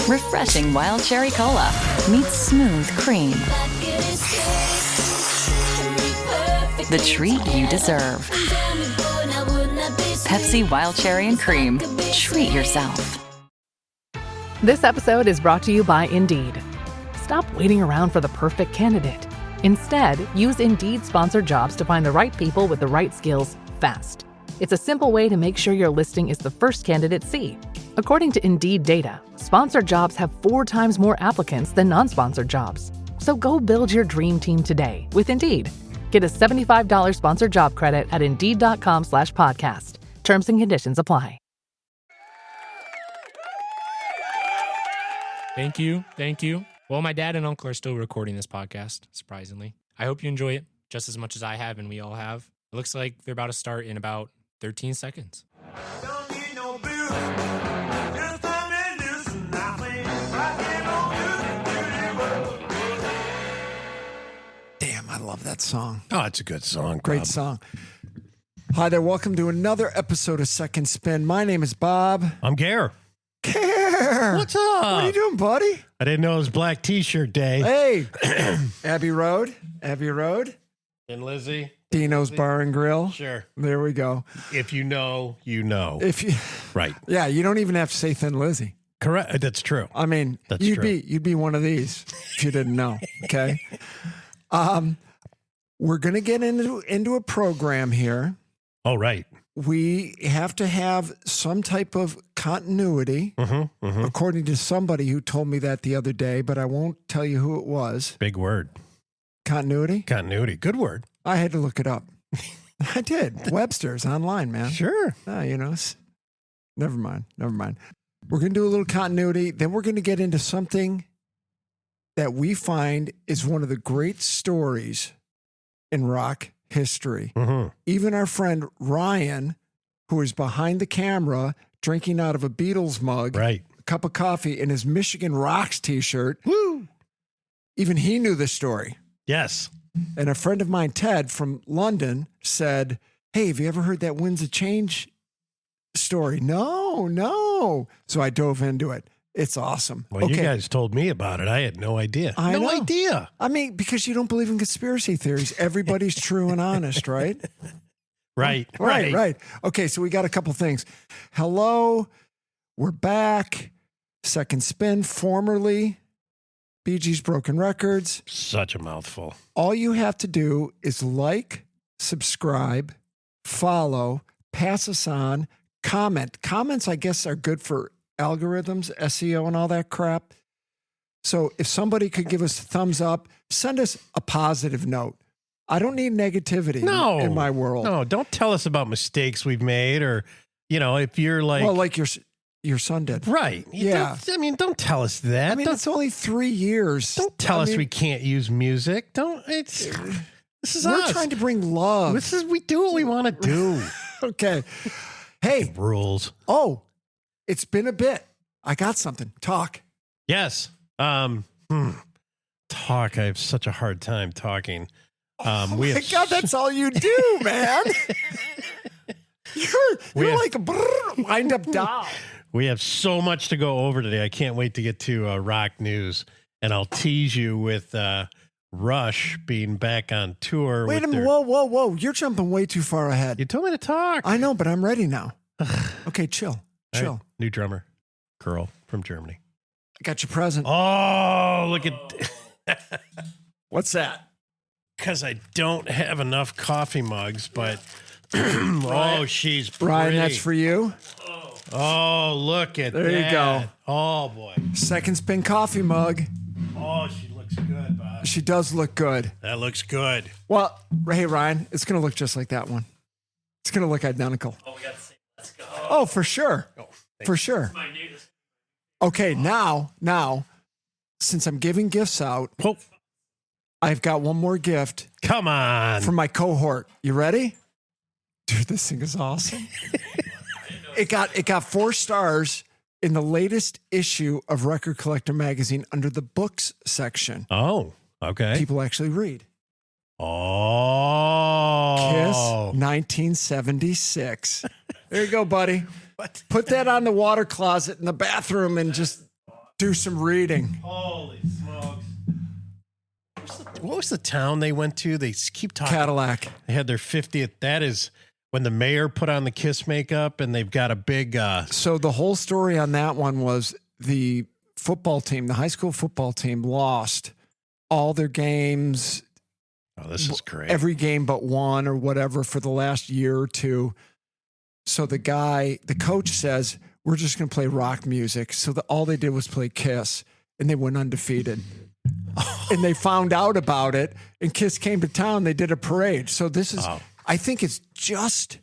Refreshing Wild Cherry Cola meets smooth cream. The treat you deserve. Pepsi Wild Cherry and Cream. Treat yourself. This episode is brought to you by Indeed. Stop waiting around for the perfect candidate. Instead, use Indeed sponsored jobs to find the right people with the right skills fast. It's a simple way to make sure your listing is the first candidates see. According to Indeed data, sponsored jobs have 4 times more applicants than non-sponsored jobs. So go build your dream team today with Indeed. Get a $75 sponsored job credit at Indeed.com/podcast. Terms and conditions apply. Thank you. Well, my dad and uncle are still recording this podcast, surprisingly. I hope you enjoy it just as much as I have and we all have. It looks like they're about to start in about 13 seconds. Don't need no bills. Just come and listen. I play Damn, I love that song. Oh, it's a good song. Great Bob. song. Hi there. Welcome to another episode of Second Spin. My name is Bob. I'm Gare. Care. What's up? What are you doing, buddy? I didn't know it was Black T-shirt day. Hey, Abbey Road, And Lizzie? Dino's Bar and Grill. Sure. There we go. If you know, you know. If you, Right. yeah, you don't even have to say Thin Lizzy. Correct. That's true. I mean, That's you'd true. be one of these if you didn't know. Okay. We're gonna get into a program here. Oh, right. We have to have some type of continuity, according to somebody who told me that the other day, but I won't tell you who it was. Big word. Continuity? Continuity. Good word. I had to look it up. I did. Webster's online, man. Sure. Never mind. We're going to do a little continuity. Then we're going to get into something that we find is one of the great stories in rock history. Mm-hmm. Even our friend Ryan, who is behind the camera drinking out of a Beatles mug, Right. a cup of coffee, in his Michigan Rocks t-shirt, Woo. even he knew the story. Yes. And a friend of mine, Ted from London, said, "Hey, have you ever heard that Winds of Change story?" No. So I dove into it. It's awesome. Well, you guys told me about it. I had no idea. I no know. idea. I mean, because you don't believe in conspiracy theories. Everybody's true and honest, right? Right. Right. Okay, so we got a couple things. Hello, we're back. Second Spin, formerly Bee Gees Broken Records. Such a mouthful. All you have to do is like, subscribe, follow, pass us on, comment. Comments, I guess, are good for algorithms, SEO, and all that crap. So if somebody could give us a thumbs up, send us a positive note. I don't need negativity in my world. No, don't tell us about mistakes we've made or, if you're like. Well, like your son did. Right. Yeah. Don't tell us that. I mean, it's only 3 years. Don't tell us we can't use music. This is We're us. trying to bring love. We do what we want to do. Okay. Hey. Rules. Oh, it's been a bit. I got something. Talk. Yes. Talk. I have such a hard time talking. Oh my God, that's all you do, man. You're like a wind up doll. We have so much to go over today. I can't wait to get to rock news, and I'll tease you with Rush being back on tour. Wait a minute. Whoa. You're jumping way too far ahead. You told me to talk. I know, but I'm ready now. Okay, chill. All right. New drummer, girl from Germany. I got your present. Oh, look at. What's that? Because I don't have enough coffee mugs, but oh, she's pretty. Ryan, that's for you. Oh, look at that. There you go. Oh, boy. Second Spin coffee mug. Oh, she looks good, Bob. She does look good. That looks good. Well, hey, Ryan, it's going to look just like that one. It's going to look identical. Oh, we got to say, let's go. Oh, for sure. For sure. My newest. Okay, now, since I'm giving gifts out, Oh, I've got one more gift come on. from my cohort. You ready? Dude, this thing is awesome. It got 4 stars in the latest issue of Record Collector magazine under the books section. Oh, okay. People actually read. Oh. Kiss 1976. There you go, buddy. Put that on the water closet in the bathroom and just Do some reading. Holy smokes. What was the town they went to? They keep talking. Cadillac. They had their 50th. That is when the mayor put on the Kiss makeup and they've got a big. So the whole story on that one was the football team, the high school football team, lost all their games. Oh, this is great. Every game but one or whatever for the last year or two. So the coach says, we're just going to play rock music. So all they did was play Kiss, and they went undefeated. And they found out about it, and Kiss came to town. They did a parade. So this is, I think it's just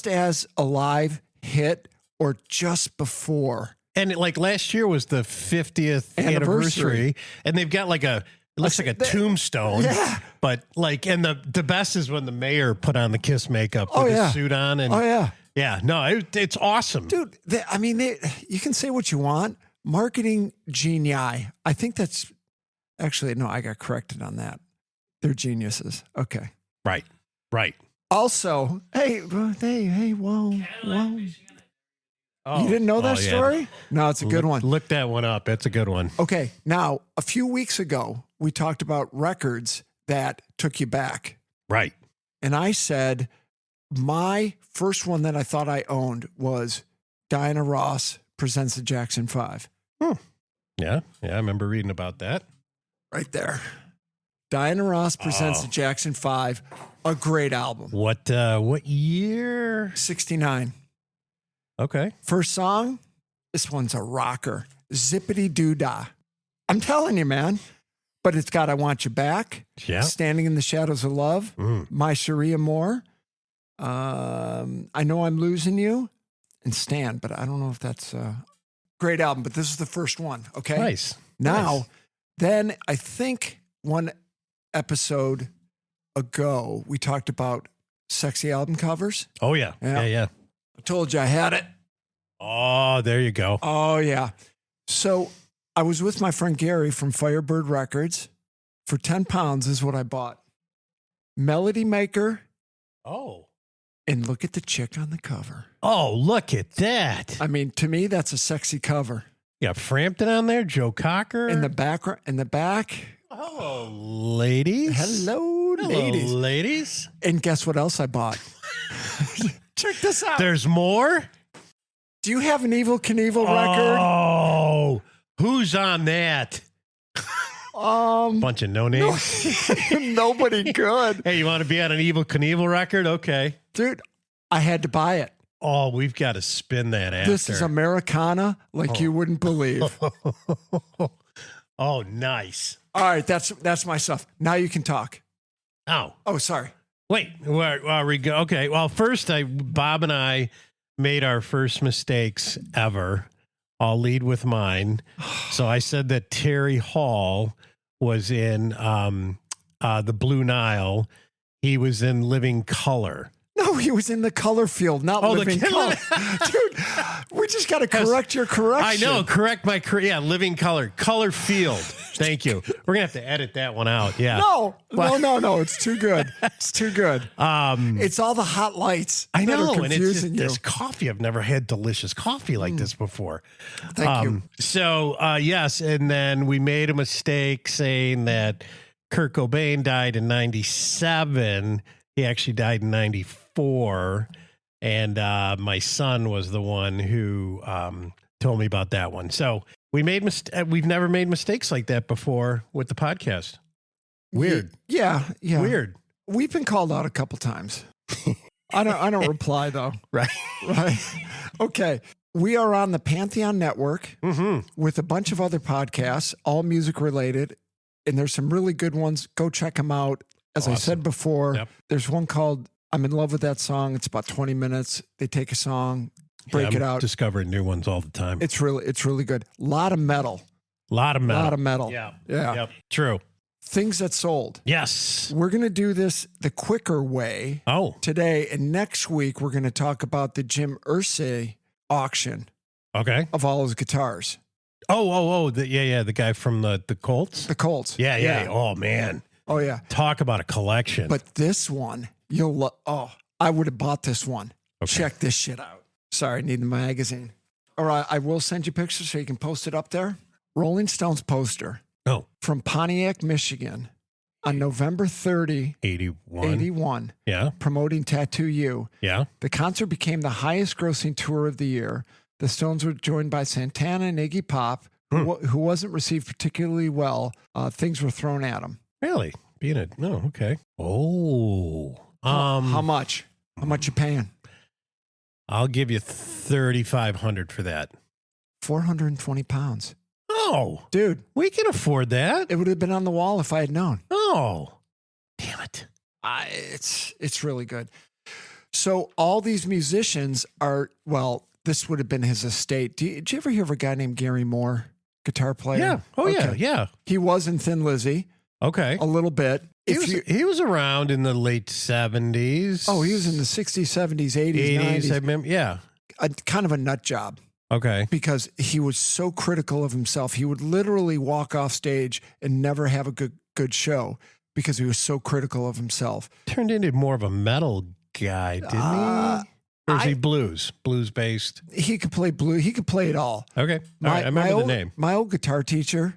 as a live hit or just before. And like last year was the 50th anniversary, and they've got like it looks like a tombstone. Yeah. But like, and the best is when the mayor put on the Kiss makeup with his suit on. And yeah, no, it's awesome. Dude, you can say what you want. Marketing genii. I think that's actually, no, I got corrected on that. They're geniuses. Okay. Right. Also, hey, whoa. You didn't know that story? No, it's a good one. Look that one up. It's a good one. Okay. Now, a few weeks ago, we talked about records that took you back. Right. And I said, my first one that I thought I owned was Diana Ross Presents the Jackson 5. Yeah. I remember reading about that. Right there. Diana Ross Presents the Jackson 5. A great album. What year? 69. Okay. First song, this one's a rocker. Zippity Doo Dah. I'm telling you, man. But it's got I Want You Back. Yeah. Standing in the Shadows of Love. My Cherie Amour. I Know I'm Losing You. And Stand. But I don't know if that's a great album. But this is the first one. Okay. Nice. Now, then I think one episode ago, we talked about sexy album covers. Oh, yeah. Yeah. I told you I had it. Oh, there you go. Oh, yeah. So I was with my friend Gary from Firebird Records. For 10 pounds is what I bought. Melody Maker. Oh. And look at the chick on the cover. Oh, look at that. I mean, to me, that's a sexy cover. Yeah, Frampton on there, Joe Cocker. In the back. Oh, ladies. Hello, ladies. Ladies. And guess what else I bought? Check this out. There's more? Do you have an Evel Knievel record? Oh, who's on that? Bunch of no names. Nobody good. Hey, you want to be on an Evel Knievel record? Okay. Dude, I had to buy it. Oh, we've got to spin that after. This is Americana like you wouldn't believe. Oh, nice. All right, that's my stuff. Now you can talk. Oh, sorry. Wait, where we go? Okay. Well, first, Bob and I made our first mistakes ever. I'll lead with mine. So I said that Terry Hall was in the Blue Nile. He was in Living Color. No, he was in the color field, not Living Color. Dude, we just got to correct your correction. I know. Correct my Living Color. Color Field. Thank you. We're going to have to edit that one out. Yeah. No. It's too good. It's too good. It's all the hot lights. I know. That are confusing and it's this coffee. I've never had delicious coffee like this before. Thank you. So, yes. And then we made a mistake saying that Kurt Cobain died in 97. He actually died in 94. And my son was the one who told me about that one. So we've never made mistakes like that before with the podcast. Weird. Yeah. Weird. We've been called out a couple times. I don't reply though. Right. Okay. We are on the Pantheon Network with a bunch of other podcasts, all music related. And there's some really good ones. Go check them out. As I said before, there's one called I'm in Love with That Song. It's about 20 minutes. They take a song, break it out. Discovering new ones all the time. It's really good. A lot of metal. Yeah. Yep. True. Things that sold. Yes. We're going to do this the quicker way today. And next week, we're going to talk about the Jim Irsay auction of all his guitars. The guy from the Colts? The Colts. Yeah. Oh, man. Oh, yeah. Talk about a collection. But this one, you'll love. Oh, I would have bought this one. Okay. Check this shit out. Sorry, I need the magazine. or I will send you pictures so you can post it up there. Rolling Stones poster Oh, from Pontiac, Michigan on November 30, 81. 81, Yeah. promoting Tattoo You. Yeah. The concert became the highest grossing tour of the year. The Stones were joined by Santana and Iggy Pop, who wasn't received particularly well. Things were thrown at him. Really? No, okay. Oh. How much? How much you paying? I'll give you 3,500 for that. 420 pounds. Oh, Dude, we can afford that. it would have been on the wall if I had known. Oh, damn it. It's really good. So all these musicians are, well, this would have been his estate. Did you ever hear of a guy named Gary Moore, guitar player? Yeah. Oh, Okay. yeah. He was in Thin Lizzy Okay. a little bit. He was around in the late 70s. Oh, he was in the 60s, 70s, 80s, 80s. 90s. I remember. Yeah. Kind of a nut job Okay. because he was so critical of himself. He would literally walk off stage and never have a good show because he was so critical of himself. Turned into more of a metal guy, didn't he? Or is he blues based? He could play blues. He could play it all. Okay. All right. I remember the name. My old guitar teacher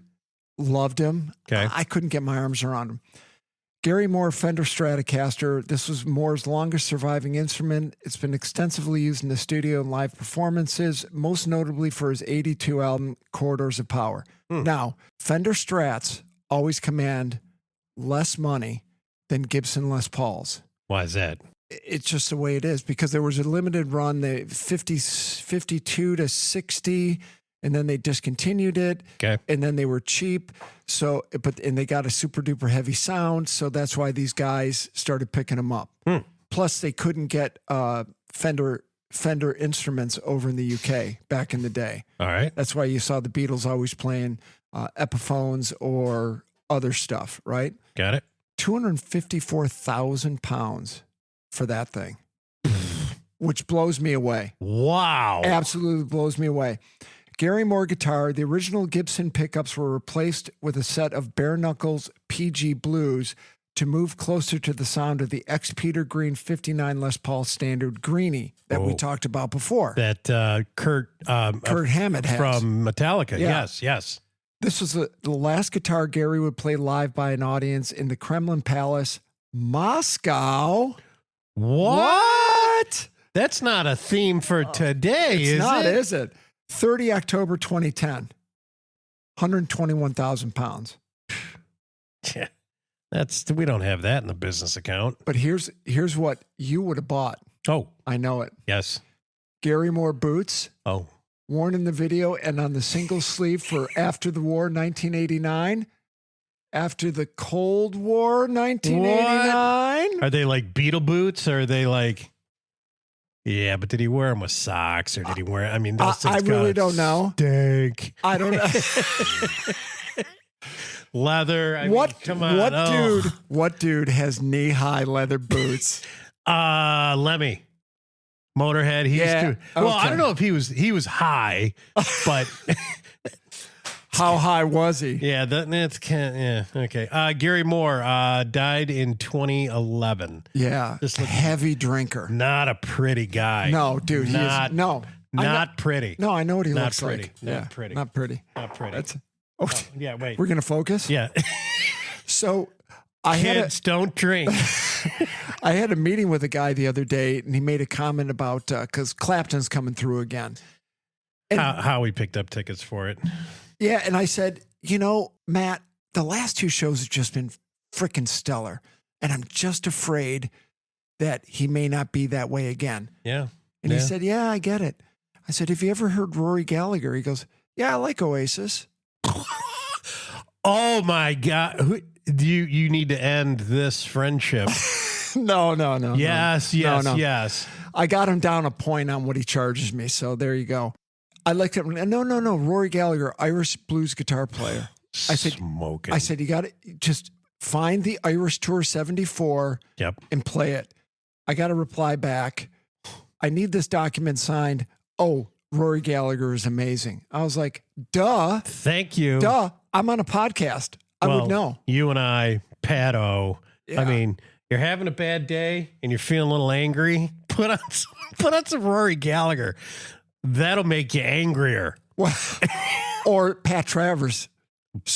loved him. Okay. I couldn't get my arms around him. Gary Moore Fender Stratocaster. This was Moore's longest surviving instrument. It's been extensively used in the studio and live performances, most notably for his 82 album, Corridors of Power. Now, Fender Strats always command less money than Gibson Les Pauls. Why is that? It's just the way it is because there was a limited run, the 52 to 60, and then they discontinued it. Okay. And then they were cheap. So, and they got a super duper heavy sound. So that's why these guys started picking them up. Plus, they couldn't get Fender instruments over in the UK back in the day. All right. That's why you saw the Beatles always playing Epiphones or other stuff, right? Got it. 254,000 pounds for that thing, which blows me away. Wow. Absolutely blows me away. Gary Moore guitar, the original Gibson pickups were replaced with a set of bare knuckles PG blues to move closer to the sound of the ex Peter Green 59 Les Paul standard Greenie that we talked about before. That Kurt Hammett has. from Metallica. Yeah. Yes. This was the last guitar Gary would play live by an audience in the Kremlin Palace, Moscow. What? That's not a theme for today, It's not, it? is it? 30 October 2010, 121,000 pounds. Yeah. We don't have that in the business account. But here's what you would have bought. Oh, I know it. yes. Gary Moore boots, Oh, worn in the video and on the single sleeve for After the War 1989. After the Cold War 1989. are they like Beatle boots? Or are they like, yeah, but did he wear them with socks or did he wear, I mean, those things I really gotta don't know. stink. I don't know. Leather. I mean, come on. What dude has knee-high leather boots? Lemmy. Motorhead. He used to. Well, I okay. don't know if he was high, but How high was he? yeah, that's kind. Yeah, okay. Gary Moore died in 2011. Yeah, Just look- heavy drinker. Not a pretty guy. No, dude, he Not- is no. I know- Not pretty. No, I know what he Not looks pretty. like. Not Yeah, pretty. Not pretty. Not pretty. That's Yeah, wait. We're gonna focus. Yeah. So I Kids don't drink. had a meeting with a guy the other day, and he made a comment about because Clapton's coming through again. And How we picked up tickets for it. yeah, and I said, you know, Matt, the last two shows have just been freaking stellar, and I'm just afraid that he may not be that way again. Yeah. And Yeah. he said, yeah, I get it. I said, have you ever heard Rory Gallagher? He goes, yeah, I like Oasis. Oh my God. You need to end this friendship. No. Yes. No. I got him down a point on what he charges me. So there you go. I looked at him. No. Rory Gallagher, Irish blues guitar player. I said, Smoking. I said, you got to just find the Irish Tour 74 Yep. and play it. I got a reply back. I need this document signed. Oh, Rory Gallagher is amazing. I was like, duh. Thank you. Duh. I'm on a podcast. I would know. You and I, Pat O. Yeah. I mean, you're having a bad day and you're feeling a little angry. Put on some Rory Gallagher. That'll make you angrier. Well, or Pat Travers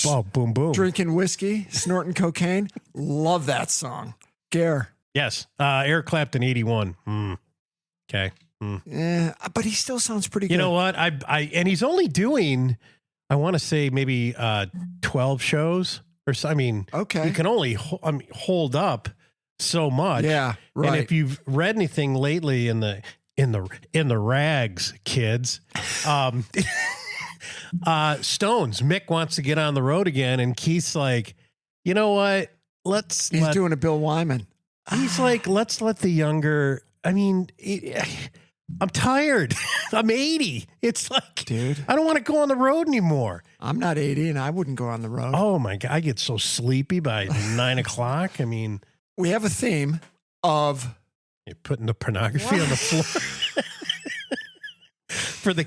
Oh, boom, boom. drinking whiskey, snorting cocaine. Love that song. Gare. Yes. Eric Clapton, 81. Okay. Yeah, but he still sounds pretty good. You know what? And he's only doing, I want to say maybe 12 shows or so. I mean, Okay. he can only hold up so much. Yeah, right. And if you've read anything lately in the rags, kids, Stones, Mick wants to get on the road again, and Keith's like, you know what? He's doing a Bill Wyman. He's like, let's let the younger. I mean, I'm tired. I'm 80. It's like, Dude. I don't want to go on the road anymore. I'm not 80 and I wouldn't go on the road. Oh my God, I get so sleepy by 9 o'clock. I mean, We have a theme of you're putting the pornography on the floor for the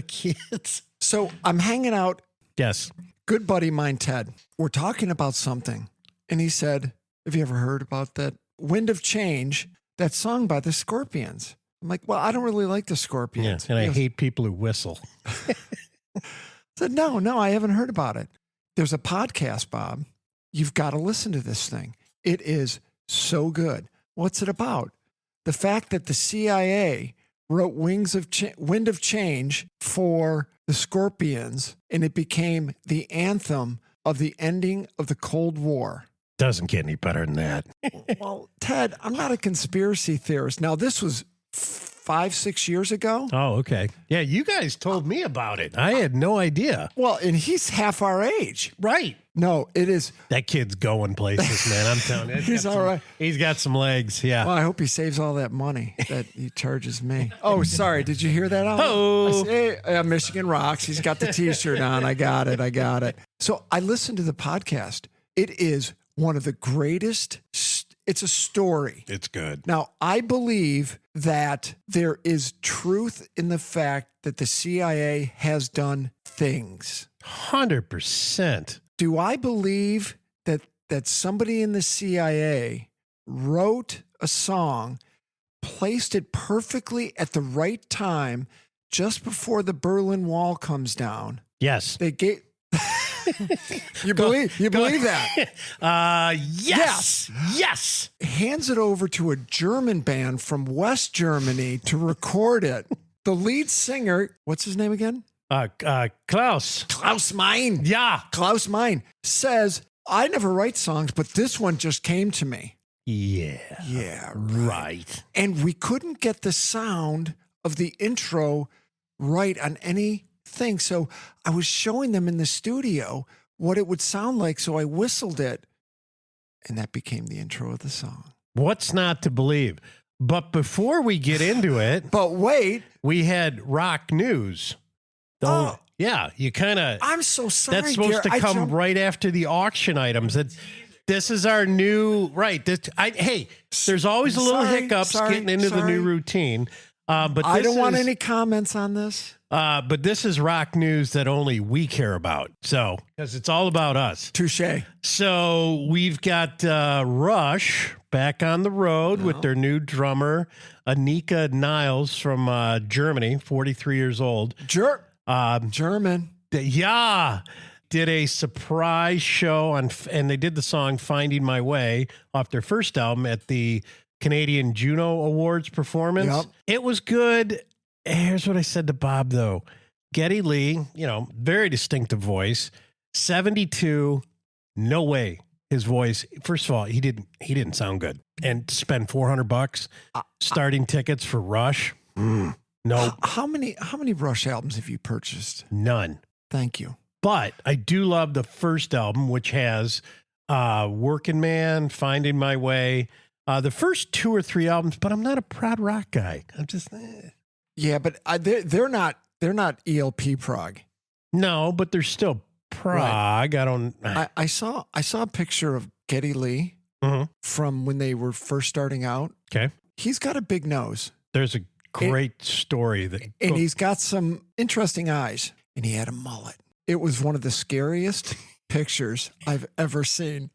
kids. so I'm hanging out, Yes. good buddy of mine, Ted. We're talking about something. And he said, have you ever heard about that Wind of Change, that song by the Scorpions? I'm like, well, I don't really like the Yeah. Scorpions. And I He goes, hate people who whistle. I said, no, I haven't heard about it. There's a podcast, Bob. You've got to listen to this thing. It is so good. What's it about? The fact that the CIA wrote Wind of Change for the Scorpions, and it became the anthem of the ending of the Cold War. Doesn't get any better than that. Well, Ted, I'm not a conspiracy theorist. Now, this was 5-6 years ago. Oh, okay. Yeah, you guys told me about it. I had no idea. Well, and he's half our age. Right. No, it is. That kid's going places, man. I'm telling you. He's all right. He's got some legs. Yeah. Well, I hope he saves all that money that he charges me. Oh, sorry. Did you hear that? Oh. Michigan Rocks. He's got the T-shirt on. I got it. So I listened to the podcast. It is one of the greatest. It's a story. It's good. Now, I believe that there is truth in the fact that the CIA has done things. 100%. Do I believe that somebody in the CIA wrote a song, placed it perfectly at the right time, just before the Berlin Wall comes down? Yes. They gave. You believe that? Yes. Yes. Hands it over to a German band from West Germany to record it. The lead singer, what's his name again? Klaus. Klaus Mein. Yeah. Klaus Mein says, I never write songs, but this one just came to me. Yeah. Yeah, Right. And we couldn't get the sound of the intro right on anything. So I was showing them in the studio what it would sound like. So I whistled it, and that became the intro of the song. What's not to believe? But before we get into it, But wait, we had rock news. Oh. Yeah, you kind of. I'm so sorry. That's supposed dear. to I come jumped- right after the auction items. This is our new right. Hey, there's always a little hiccups getting into the new routine. But I this don't want is- any comments on this. But this is rock news that only we care about. So, because it's all about us. Touche. So we've got Rush back on the road with their new drummer, Anika Niles from Germany, 43 years old. German. Yeah. Did a surprise show and they did the song Finding My Way off their first album at the Canadian Juno Awards performance. Yep. It was good. Here's what I said to Bob, though. Geddy Lee, very distinctive voice, 72. No way his voice. First of all, he didn't sound good. And to spend $400 starting tickets for Rush. No, How many Rush albums have you purchased? none. Thank you. But I do love the first album, which has Working Man, Finding My Way, the first 2 or 3 albums. But I'm not a prog rock guy. I'm just Yeah, but they're not ELP prog. no, but they're still prog. I don't. I saw a picture of Geddy Lee Mhm. from when they were first starting out. Okay, He's got a big nose, there's a great story that and he's got some interesting eyes, and he had a mullet. It was one of the scariest pictures I've ever seen.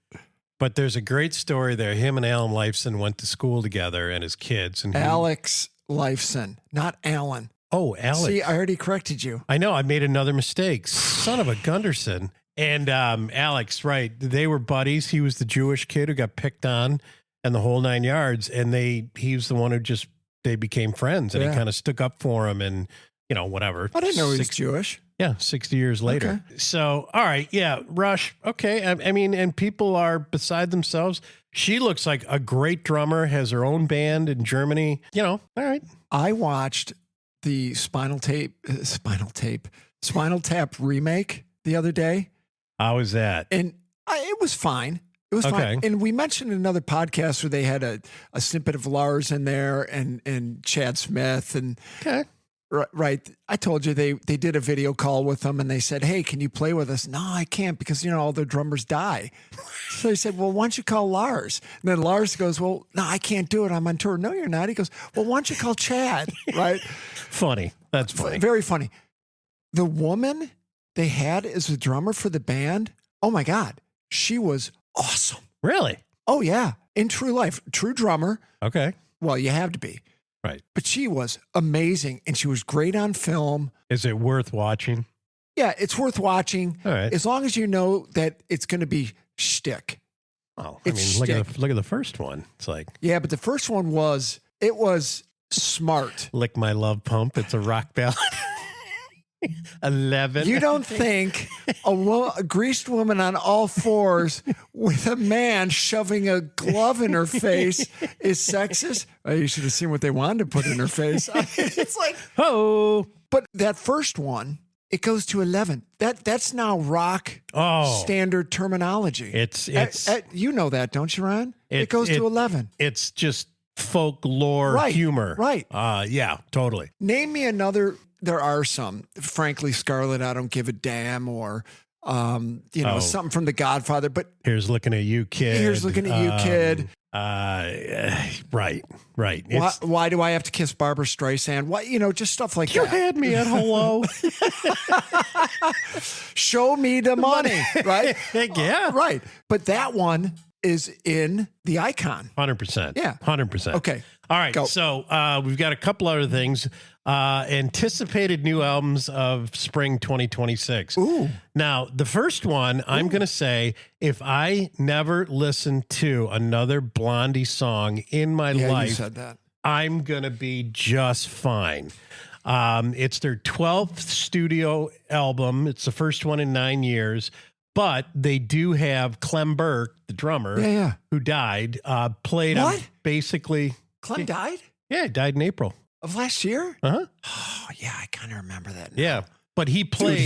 But there's a great story there. Him and Alan Lifeson went to school together, and his kids. And Alex Lifeson, not Alan. Oh, Alex. See, I already corrected you. I know I made another mistake. Son of a Gunderson. And Alex, right. They were buddies. He was the Jewish kid who got picked on and the whole 9 yards. And he was the one who they became friends, and he kind of stuck up for him and, whatever. I didn't know he was Jewish. Yeah, 60 years later. Okay. So, all right. Yeah, Rush. Okay. I mean, and people are beside themselves. She looks like a great drummer, has her own band in Germany. All right. I watched the Spinal Tap remake the other day. How was that? And it was fine. It was Okay. fine. And we mentioned another podcast where they had a snippet of Lars in there and Chad Smith. And Okay. right. I told you they did a video call with them and they said, hey, can you play with us? No, I can't because, all the drummers die. So they said, well, why don't you call Lars? And then Lars goes, well, no, I can't do it. I'm on tour. No, you're not. He goes, well, why don't you call Chad? Right. Funny. That's funny. Very funny. The woman they had as a drummer for the band, oh my God, she was awesome. Really? Oh, yeah. In true life, true drummer. Okay. Well, you have to be. Right. But she was amazing and she was great on film. Is it worth watching? Yeah, it's worth watching All right. as long as you know that it's going to be shtick. Oh, It's look at the first one. It's like Yeah, but the first one was smart. Lick My Love Pump. It's a rock ballad. 11. You don't think a greased woman on all fours with a man shoving a glove in her face is sexist? Oh, you should have seen what they wanted to put in her face. I mean, it's like, Oh. but that first one, it goes to 11. That's now rock standard terminology. It's you know that, don't you, Ron? It It- goes it- to 11. it's just folklore Right, humor. right. Yeah, totally. Name me another. There are some. Frankly, Scarlet, I don't give a damn, or something from The Godfather. But Here's looking at you, kid. Here's looking at you, kid. Right. Why do I have to kiss Barbara Streisand? Why, just stuff like You that. had me at hello. Show me the money, right? Yeah. Right. But that one is in the icon. 100%. Yeah. 100%. Okay. All right. Go. So we've got a couple other things. Anticipated new albums of spring 2026. Ooh. Now, the first one, I'm going to say, if I never listen to another Blondie song in my Yeah, you life, said that. I'm going to be just fine. It's their 12th studio album. It's the first one in 9 years. But they do have Clem Burke, the drummer, Yeah. who died, played on What? basically. Clem died Yeah, he died in April. of last year. Uh-huh. Oh, yeah, I kind of remember that. now. Yeah. But he Dude, played.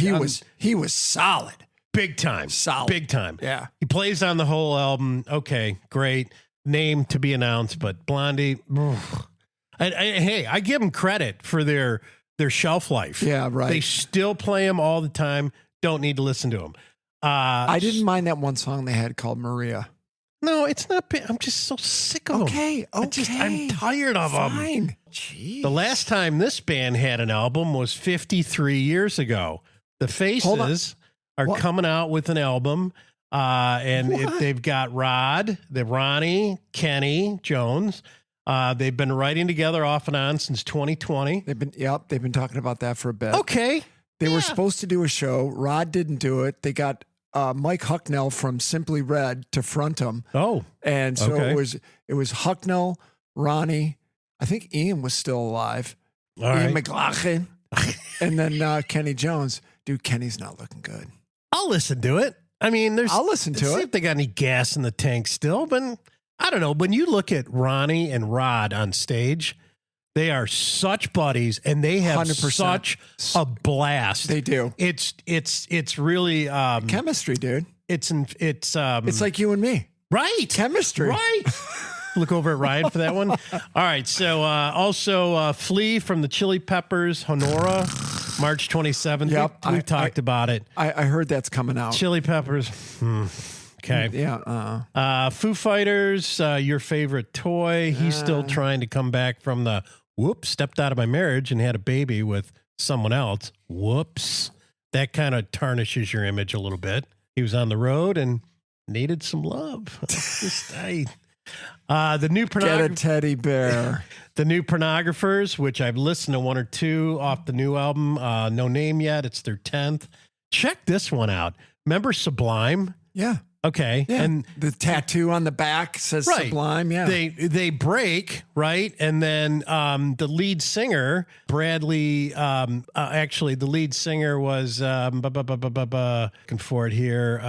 he was solid. big time. Solid. Big time. Yeah. He plays on the whole album. Okay, great. Name to be announced, but Blondie. Hey, I give them credit for their shelf life. Yeah, right. They still play them all the time. Don't need to listen to them. I didn't mind that one song they had called Maria. No, it's not. I'm just so sick of them. Okay, I'm tired of them. Fine. Jeez. The last time this band had an album was 53 years ago. The Hold on. Faces are What? coming out with an album, and What? they've got Ronnie, Kenny Jones. They've been writing together off and on since 2020. They've been talking about that for a bit. Okay. They were yeah. supposed to do a show. Rod didn't do it. They got Mike Hucknall from Simply Red to front them. Oh, And so Okay. it was Hucknall, Ronnie. I think Ian was still alive. all Ian right. McLaughlin. And then Kenny Jones. Dude, Kenny's not looking good. I'll listen to it. I mean, I'll listen to see it. if they got any gas in the tank still. But I don't know. When you look at Ronnie and Rod on stage, they are such buddies, and they have 100%. such a blast. They do. It's really Chemistry, dude. it's It's like you and me. right Chemistry. right. Look over at Ryan for that one. All right. So also Flea from the Chili Peppers, Honora, March 27th. Yep, We've talked about it. I heard that's coming out. Chili Peppers. Okay. Yeah. Foo Fighters, your favorite toy. He's still trying to come back from the stepped out of my marriage and had a baby with someone else. Whoops. That kind of tarnishes your image a little bit. He was on the road and needed some love. The new Get a teddy bear. The new Pornographers, which I've listened to one or two off the new album. No name yet. It's their 10th. Check this one out. Remember Sublime? Yeah. Okay. Yeah. And the tattoo on the back says Right. Sublime. Yeah. they break, right? And then the lead singer, Bradley, actually the lead singer was looking for it here.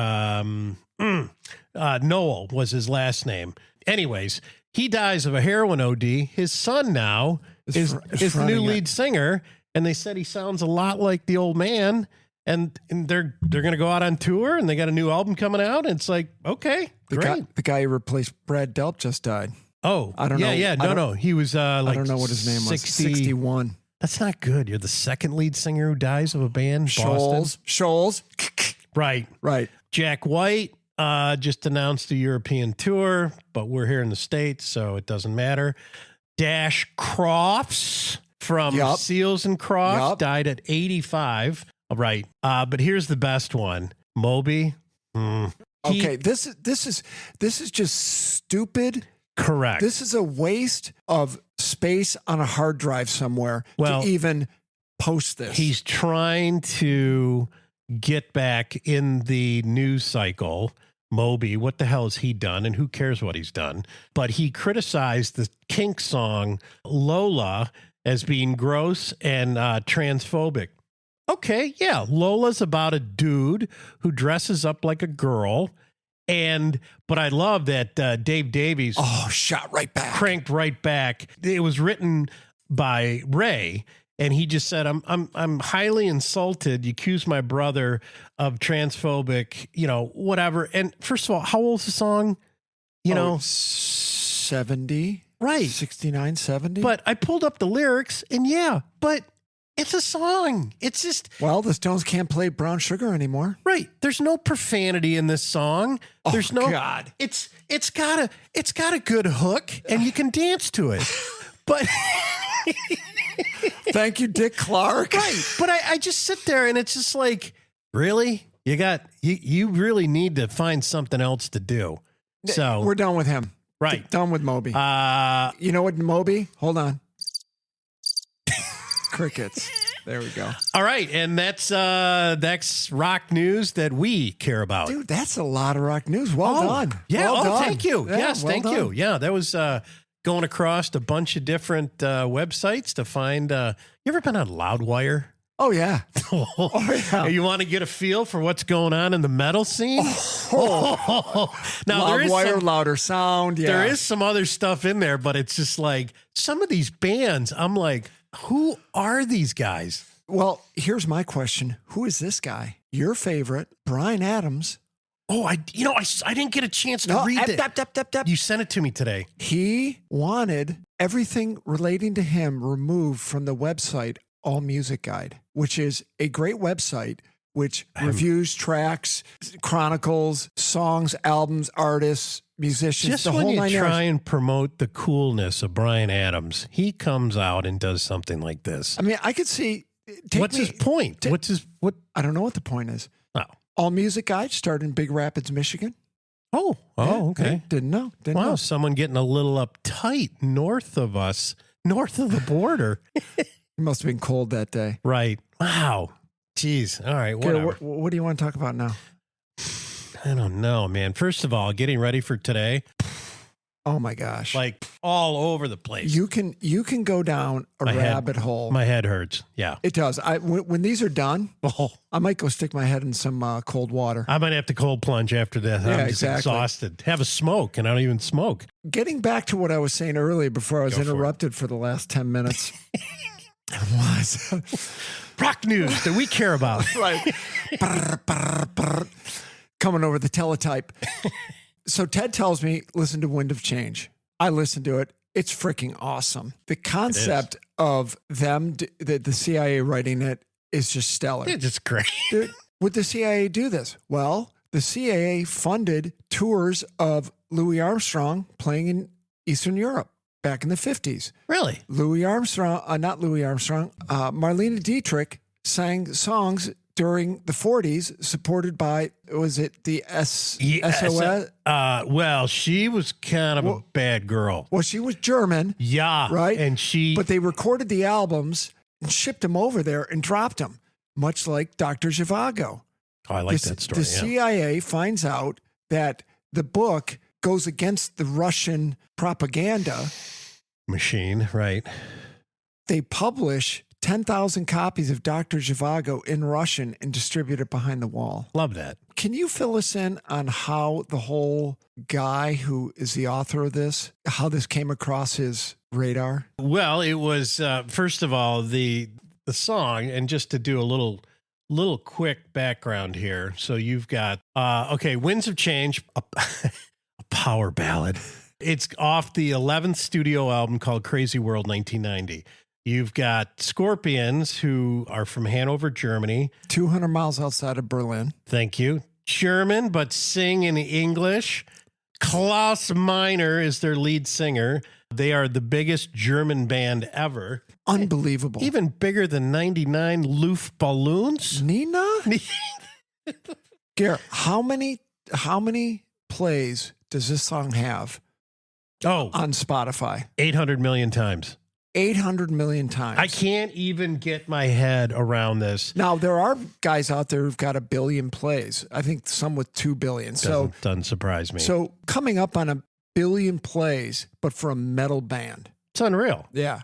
Noel was his last name. Anyways, he dies of a heroin OD. His son now is the new lead singer, and they said he sounds a lot like the old man. And they're going to go out on tour, and they got a new album coming out. And it's like, okay, great. The guy who replaced Brad Delp just died. Oh, I don't know. Yeah, no. He was I don't know what his name was. 61. That's not good. You're the second lead singer who dies of a band. Boston. Scholes. Right. Jack White just announced a European tour, but we're here in the States, so it doesn't matter. Dash Crofts from Seals and Crofts died at 85. Right. But here's the best one. Moby. Okay, this is just stupid. Correct. This is a waste of space on a hard drive somewhere to even post this. He's trying to get back in the news cycle. Moby, what the hell has he done? And who cares what he's done? But he criticized the Kink song Lola as being gross and transphobic. Okay, yeah, Lola's about a dude who dresses up like a girl. But I love that Dave Davies shot right back. Cranked right back. It was written by Ray, and he just said, I'm highly insulted. You accuse my brother of transphobic, whatever. And first of all, how old's the song? 70. Right. 69, 70. But I pulled up the lyrics, and but it's a song. It's just... Well, the Stones can't play Brown Sugar anymore. Right. There's no profanity in this song. There's no... God. It's got a good hook, and you can dance to it. But... Thank you, Dick Clark. Right. But I just sit there, and it's just like, really? You really need to find something else to do. So... We're done with him. Right. Done with Moby. You know what, Moby? Hold on. Crickets. There we go. All right, and that's rock news that we care about. Dude, that's a lot of rock news. Well done. Yeah. Well done. Thank you. Yeah, yes, well thank done. you. Yeah, that was going across a bunch of different websites to find. You ever been on Loudwire? Oh yeah. Yeah. You want to get a feel for what's going on in the metal scene? Now Loudwire, Louder Sound. Yeah. There is some other stuff in there, but it's just like some of these bands. I'm like, who are these guys? Well, here's my question. Who is this guy? Your favorite, Bryan Adams. Oh, I didn't get a chance to read it. You sent it to me today. He wanted everything relating to him removed from the website All Music Guide, which is a great website which reviews tracks, chronicles, songs, albums, artists, musicians, just the when whole you nine try yards. and promote the coolness of Bryan Adams, he comes out and does something like this. I mean, I could see. What's his point? What? I don't know what the point is. Oh. All Music Guide started in Big Rapids, Michigan. Oh, Yeah, okay. Didn't know. Didn't Wow, know. someone getting a little uptight north of us, north of the border. It must have been cold that day. Right. Wow. Jeez. All right. Okay, Whatever. what do you want to talk about now? I don't know, man. First of all, getting ready for today, Oh my gosh! like all over the place. you can go down a My head- rabbit hole. My head hurts. Yeah. It does. When these are done, Oh, I might go stick my head in some cold water. I might have to cold plunge after this. Yeah, I'm just exactly. exhausted. Have a smoke, and I don't even smoke. Getting back to what I was saying earlier before I was Go for it. interrupted for the last 10 minutes. was Rock news that we care about. right. Brr, brr, brr. Coming over the teletype. So Ted tells me, listen to Wind of Change. I listen to it. It's freaking awesome. The concept of them, the CIA writing it is just stellar. It's just great. Dude, would the CIA do this? Well, the CIA funded tours of Louis Armstrong playing in Eastern Europe back in the 50s. Really? Marlene Dietrich sang songs during the 40s, supported by, was it the SOS? Well, she was kind of a bad girl. Well, she was German. Yeah. Right? But they recorded the albums and shipped them over there and dropped them, much like Dr. Zhivago. Oh, I like that story. The CIA finds out that the book goes against the Russian propaganda machine, right? They publish 10,000 copies of Dr. Zhivago in Russian and distribute it behind the wall. Love that. Can you fill us in on how the whole guy who is the author of this, how this came across his radar? Well, it was, first of all, the song, and just to do a little quick background here. So you've got, Winds of Change, a power ballad. It's off the 11th studio album called Crazy World 1990. You've got Scorpions, who are from Hanover, Germany. 200 miles outside of Berlin. Thank you. German, but sing in English. Klaus Meiner is their lead singer. They are the biggest German band ever. Unbelievable. Even bigger than 99 Luftballons. Nina? Garrett, how many plays does this song have on Spotify? 800 million times. 800 million times. I can't even get my head around this. Now, there are guys out there who've got 1 billion plays. I think some with 2 billion. Doesn't surprise me. So coming up on 1 billion plays, but for a metal band. It's unreal. Yeah.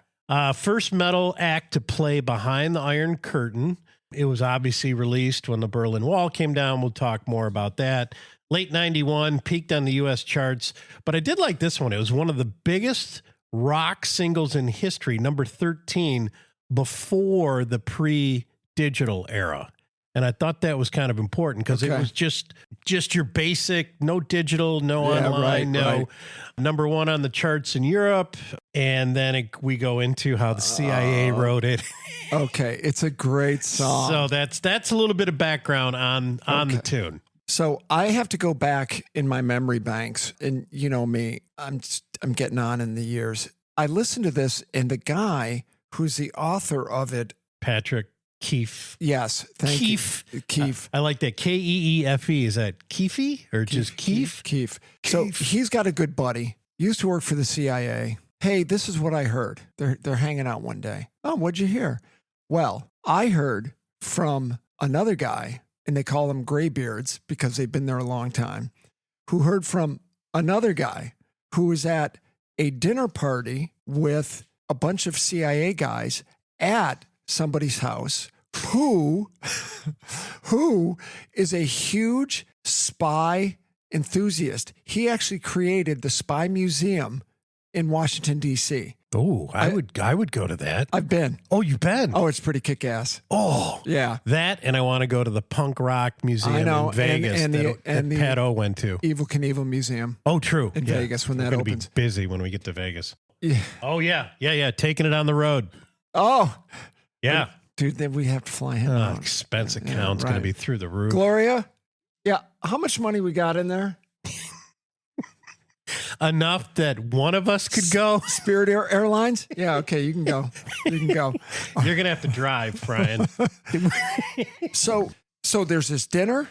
First metal act to play behind the Iron Curtain. It was obviously released when the Berlin Wall came down. We'll talk more about that. Late 91, peaked on the U.S. charts. But I did like this one. It was one of the biggest rock singles in history, number 13, before the pre-digital era. And I thought that was kind of important because it was just your basic, no digital, no online, right. Number 1 on the charts in Europe. And then we go into how the CIA wrote it. Okay. It's a great song. So that's a little bit of background on the tune. So I have to go back in my memory banks, and you know me, I'm getting on in the years. I listened to this, and the guy who's the author of it, Patrick Keefe. Yes, thank you. Keefe. I like that. Keefe. Is that Keefe or just Keefe? Keefe. So he's got a good buddy. Used to work for the CIA. Hey, this is what I heard. They're hanging out one day. Oh, what'd you hear? Well, I heard from another guy, and they call them graybeards because they've been there a long time, who heard from another guy who was at a dinner party with a bunch of CIA guys at somebody's house who is a huge spy enthusiast. He actually created the Spy Museum in Washington, D.C. Oh, I would go to that. I've been. Oh, you've been? Oh, it's pretty kick-ass. Oh, yeah. That, and I want to go to the Punk Rock Museum in Vegas and the Pat O went to. Evel Knievel Museum. Oh, true. In Vegas when that opens. Be busy when we get to Vegas. Yeah. Oh, yeah. Taking it on the road. Oh. Yeah. Dude, then we have to fly him out. Expense account's going to be through the roof. Gloria? Yeah. How much money we got in there? Enough that one of us could go. Spirit Airlines? Yeah, okay, you can go. You can go. You're going to have to drive, Brian. So there's this dinner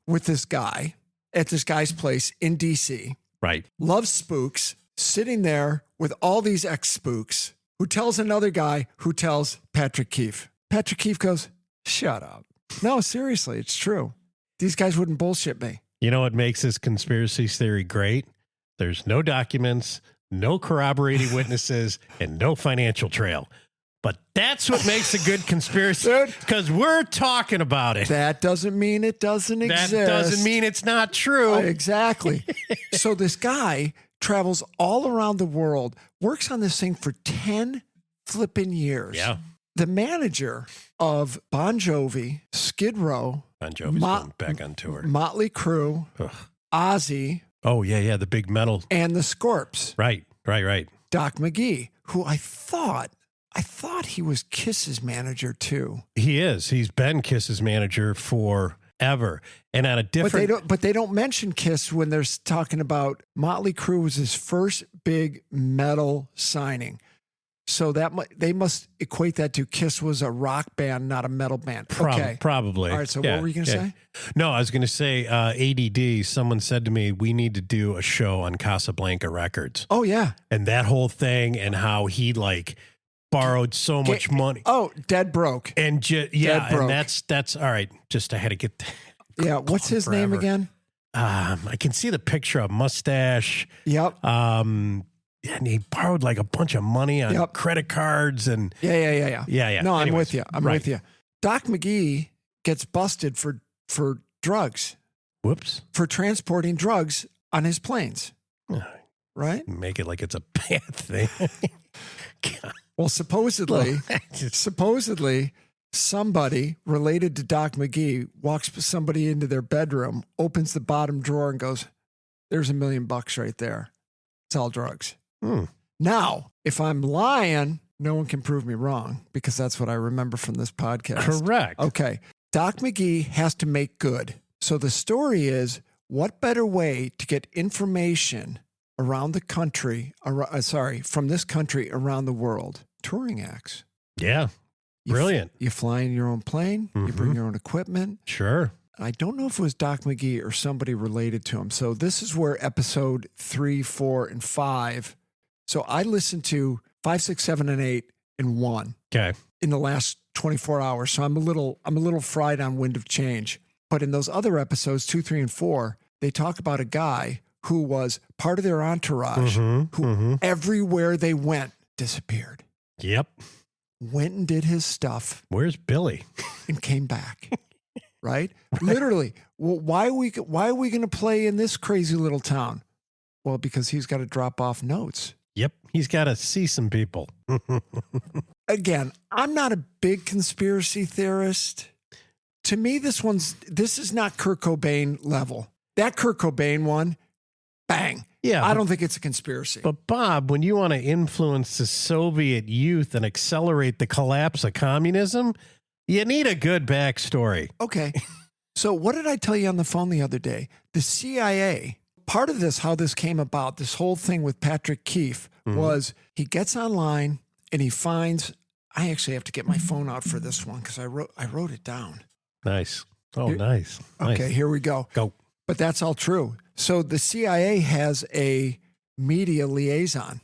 with this guy at this guy's place in D.C. Right. Loves spooks, sitting there with all these ex-spooks, who tells another guy who tells Patrick Keefe. Patrick Keefe goes, shut up. No, seriously, it's true. These guys wouldn't bullshit me. You know what makes this conspiracy theory great? There's no documents, no corroborating witnesses, and no financial trail. But that's what makes a good conspiracy, because we're talking about it. That doesn't mean it doesn't exist. That doesn't mean it's not true. Exactly. So this guy travels all around the world, works on this thing for 10 flipping years. Yeah. The manager of Bon Jovi, Skid Row, Bon Jovi's going back on tour, Motley Crue, Ozzy. Oh, yeah, the big metal. And the Scorps. Right. Doc McGee, who I thought he was Kiss's manager too. He is. He's been Kiss's manager forever. And on a different... But they don't mention Kiss when they're talking about Motley Crue was his first big metal signing. So they must equate that to Kiss was a rock band, not a metal band. Okay. Probably. All right. So what were you going to say? No, I was going to say ADD. Someone said to me, we need to do a show on Casablanca Records. Oh, yeah. And that whole thing and how he like borrowed so much money. Oh, dead broke. And Dead and broke. that's all right. Just I had to get. Yeah. What's his name again? I can see the picture of mustache. Yep. And he borrowed like a bunch of money on credit cards and Yeah. No, I'm Anyways, with you. I'm with you. Doc McGee gets busted for drugs, Whoops. for transporting drugs on his planes. Right? Make it like it's a bad thing. Well, supposedly somebody related to Doc McGee walks somebody into their bedroom, opens the bottom drawer and goes, "There's $1 million right there. It's all drugs." Now, if I'm lying, no one can prove me wrong because that's what I remember from this podcast. Correct. Okay. Doc McGee has to make good. So the story is, what better way to get information around the country, from this country around the world? Touring acts. Yeah. Brilliant. You fly in your own plane. You bring your own equipment. Sure. I don't know if it was Doc McGee or somebody related to him. So this is where episode 3, 4, and 5. So I listened to 5, 6, 7, and 8 in one Okay. in the last 24 hours. So I'm a little fried on Wind of Change. But in those other episodes, 2, 3, and 4, they talk about a guy who was part of their entourage, who everywhere they went disappeared. Yep. Went and did his stuff Where's Billy? and came back. Right? Literally. Well, why are we going to play in this crazy little town? Well, because he's got to drop off notes. Yep. He's got to see some people. Again, I'm not a big conspiracy theorist. To me, this is not Kurt Cobain level. That Kurt Cobain one, bang. Yeah. I don't think it's a conspiracy. But Bob, when you want to influence the Soviet youth and accelerate the collapse of communism, you need a good backstory. Okay. So what did I tell you on the phone the other day? The CIA, part of this, how this came about, this whole thing with Patrick Keefe was he gets online and he finds, I actually have to get my phone out for this one because I wrote it down. Nice. Oh, nice. Okay, here we go. Go. But that's all true. So the CIA has a media liaison.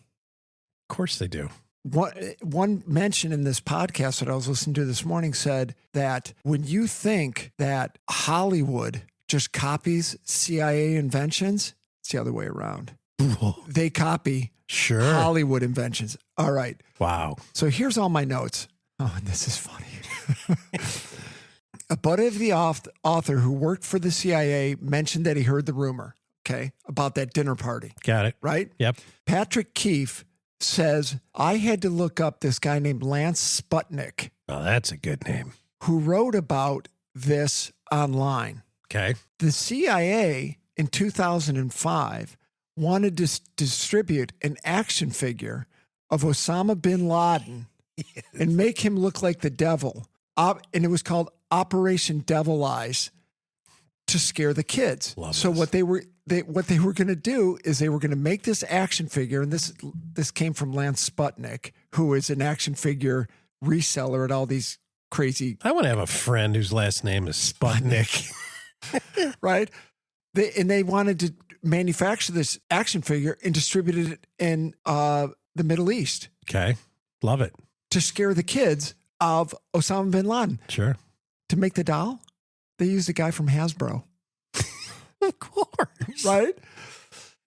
Of course they do. One mention in this podcast that I was listening to this morning said that when you think that Hollywood just copies CIA inventions, it's the other way around. They copy Hollywood inventions. All right. Wow. So here's all my notes. Oh, and this is funny. A buddy of the author who worked for the CIA mentioned that he heard the rumor, about that dinner party. Got it. Right? Yep. Patrick Keefe says, I had to look up this guy named Lance Sputnik, Oh, that's a good name. who wrote about this online. Okay. The CIA in 2005 wanted to distribute an action figure of Osama bin Laden and make him look like the devil. And it was called Operation Devil Eyes to scare the kids. Love so this. what they were going to do is they were going to make this action figure, and this came from Lance Sputnik, who is an action figure reseller at all these crazy. I want to have a friend whose last name is Sputnik. Right? They wanted to manufacture this action figure and distribute it in the Middle East Okay. Love it. to scare the kids of Osama bin Laden. Sure. To make the doll, they used a guy from Hasbro. Of course. Right?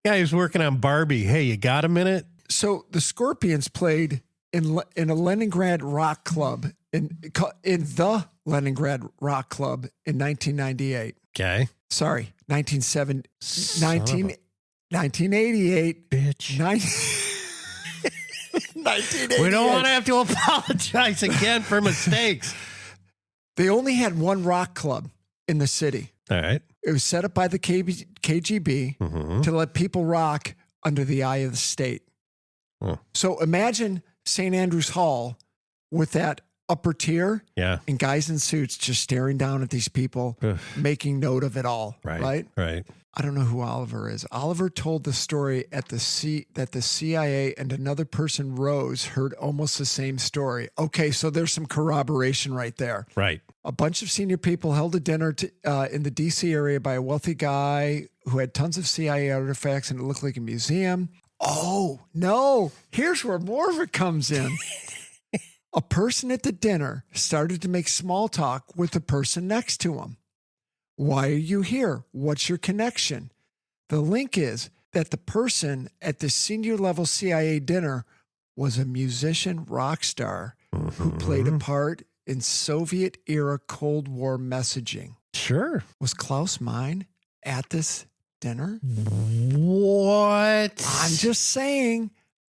Guy who's working on Barbie. Hey, you got a minute? So the Scorpions played in a Leningrad rock club in the Leningrad rock club in 1998. Okay. Sorry, 1988. Bitch. 1988. We don't want to have to apologize again for mistakes. They only had one rock club in the city. All right. It was set up by the KGB to let people rock under the eye of the state. Huh. So imagine St. Andrews Hall with that upper tier, Yeah. and guys in suits just staring down at these people, Ugh. making note of it all. Right? Right. I don't know who Oliver is. Oliver told the story that the CIA and another person, Rose, heard almost the same story. Okay, so there's some corroboration right there. Right. A bunch of senior people held a dinner in the D.C. area by a wealthy guy who had tons of CIA artifacts, and it looked like a museum. Oh, no. Here's where more of it comes in. A person at the dinner started to make small talk with the person next to him. Why are you here? What's your connection? The link is that the person at the senior level CIA dinner was a musician rock star who played a part in Soviet era Cold War messaging. Sure. Was Klaus Meine at this dinner? What? I'm just saying.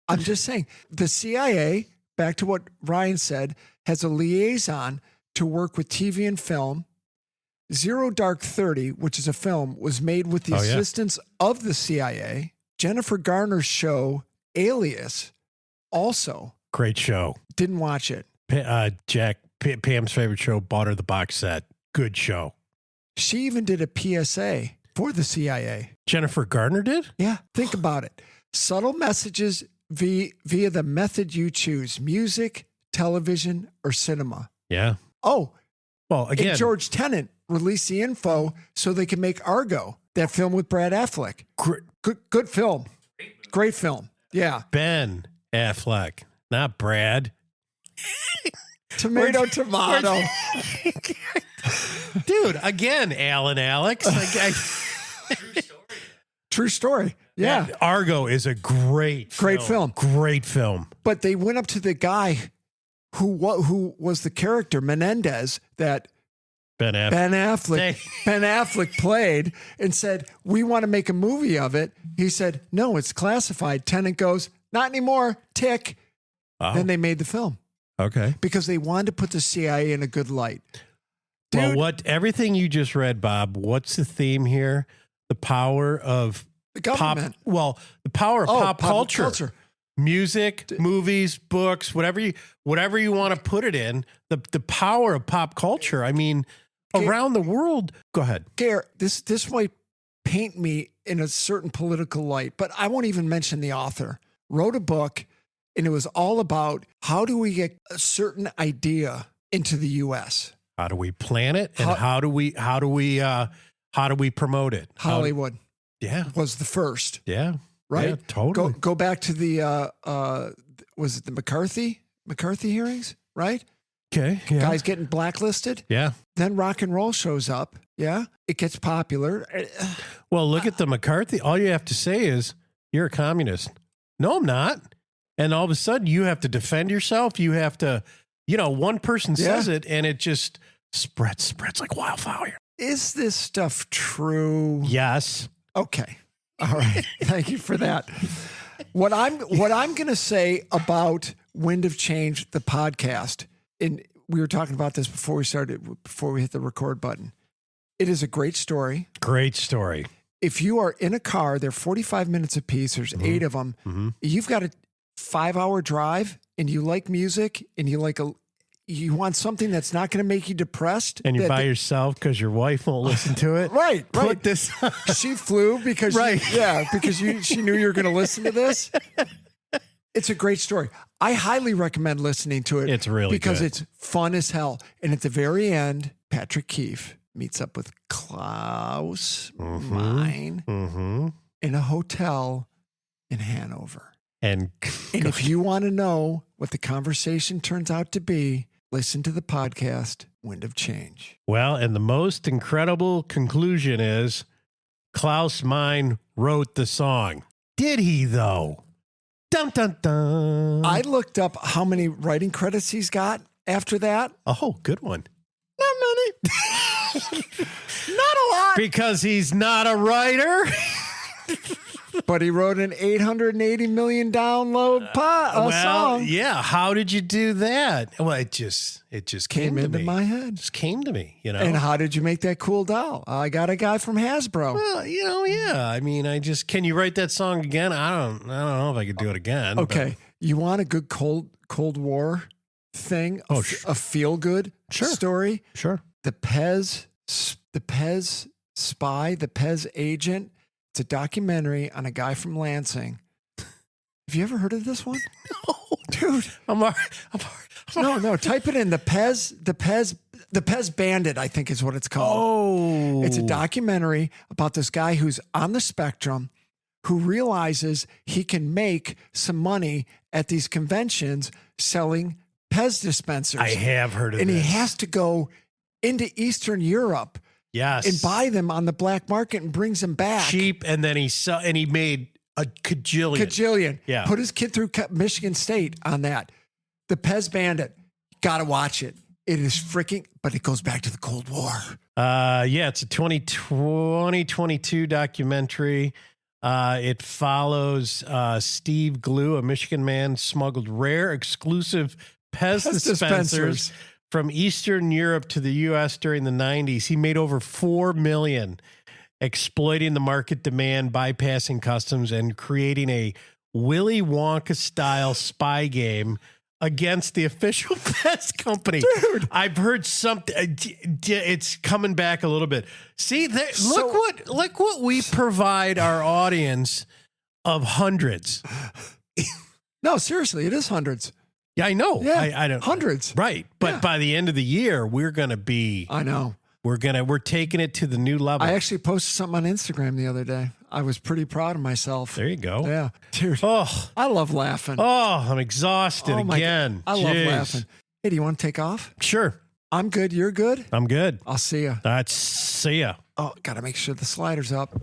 The CIA, back to what Ryan said, has a liaison to work with TV and film. Zero Dark 30, which is a film, was made with the assistance of the CIA. Jennifer Garner's show, Alias, also. Great show. Didn't watch it. Pam's favorite show, bought her the box set. Good show. She even did a PSA for the CIA. Jennifer Garner did? Yeah, think about it. Subtle messages via the method you choose, music, television, or cinema. Yeah. Oh, Well, again, and George Tenet released the info so they can make Argo, that film with Brad Affleck. Good film. Great film. Yeah. Ben Affleck, not Brad. Tomato. Dude, again, Alan Alex. True story. Yeah. Argo is a great film. Great film. But they went up to the guy who was the character, Menendez, that Ben Affleck played, and said, we want to make a movie of it. He said, no, it's classified. Tennant goes, not anymore. Tick. Oh. Then they made the film Okay. because they wanted to put the CIA in a good light. Well, everything you just read, Bob, what's the theme here? The power of The government. the power of pop culture. Music, D- movies, books, whatever you want to put it in, the power of pop culture. I mean, around the world. Go ahead. Gare, this might paint me in a certain political light, but I won't even mention the author. Wrote a book, and it was all about how do we get a certain idea into the U.S. How do we plan it, and how do we promote it? Hollywood Yeah, was the first, yeah, right? Yeah, totally. Go back to the was it the McCarthy hearings, right? Okay, yeah. Guys getting blacklisted. Yeah. Then rock and roll shows up. Yeah, it gets popular. Well, look at the McCarthy. All you have to say is you're a communist. No, I'm not. And all of a sudden, you have to defend yourself. You have to, one person says it, and it just spreads like wildfire. Is this stuff true? Yes. Okay. All right. Thank you for that. What I'm going to say about Wind of Change, the podcast, and we were talking about this before we hit the record button. It is a great story. Great story. If you are in a car, they're 45 minutes apiece. There's 8 of them. Mm-hmm. You've got a 5-hour drive, and you like music, and you want something that's not going to make you depressed. And you're by yourself because your wife won't listen to it. Right. Put this. She flew because she knew you were going to listen to this. It's a great story. I highly recommend listening to it. It's really because good. it's fun as hell. And at the very end, Patrick Keefe meets up with Klaus Meine in a hotel in Hanover. And if you want to know what the conversation turns out to be, listen to the podcast, Wind of Change. Well, and the most incredible conclusion is Klaus Meine wrote the song. Did he, though? Dun, dun, dun. I looked up how many writing credits he's got after that. Oh, good one. Not many. Not a lot. Because he's not a writer. But he wrote an 880 million download song. Yeah. How did you do that? Well, it just came into to me. my head. It just came to me, And how did you make that cool doll? I got a guy from Hasbro. Well, yeah. I mean, can you write that song again? I don't know if I could do it again. Okay. You want a good Cold War thing, Oh, a feel good Sure. story. Sure. The Pez spy, the Pez agent. It's a documentary on a guy from Lansing. Have you ever heard of this one? No. Dude. No. Type it in. The Pez Bandit, I think is what it's called. Oh. It's a documentary about this guy who's on the spectrum who realizes he can make some money at these conventions selling Pez dispensers. I have heard of and this. he has to go into Eastern Europe Yes. and buy them on the black market and brings them back. cheap, and then he made a cajillion. Yeah. Put his kid through Michigan State on that. The Pez Bandit. Gotta watch it. It is freaking, but it goes back to the Cold War. Yeah, it's a 2022 documentary. It follows Steve Glue, a Michigan man, smuggled rare, exclusive Pez dispensers from Eastern Europe to the U.S. during the 90s. He made over $4 million, exploiting the market demand, bypassing customs, and creating a Willy Wonka-style spy game against the official Pez company. Dude. I've heard something. It's coming back a little bit. See, look what we provide our audience of hundreds. No, seriously, it is hundreds. Yeah, I know. Yeah, I don't hundreds. Right, but Yeah. by the end of the year, we're gonna be. I know. We're taking it to the new level. I actually posted something on Instagram the other day. I was pretty proud of myself. There you go. Yeah, dude. Oh, I love laughing. I'm exhausted Oh my again. God. I love Jeez. laughing. Hey, do you want to take off? Sure, I'm good. You're good. I'm good. I'll see you. See ya. Oh, got to make sure the slider's up.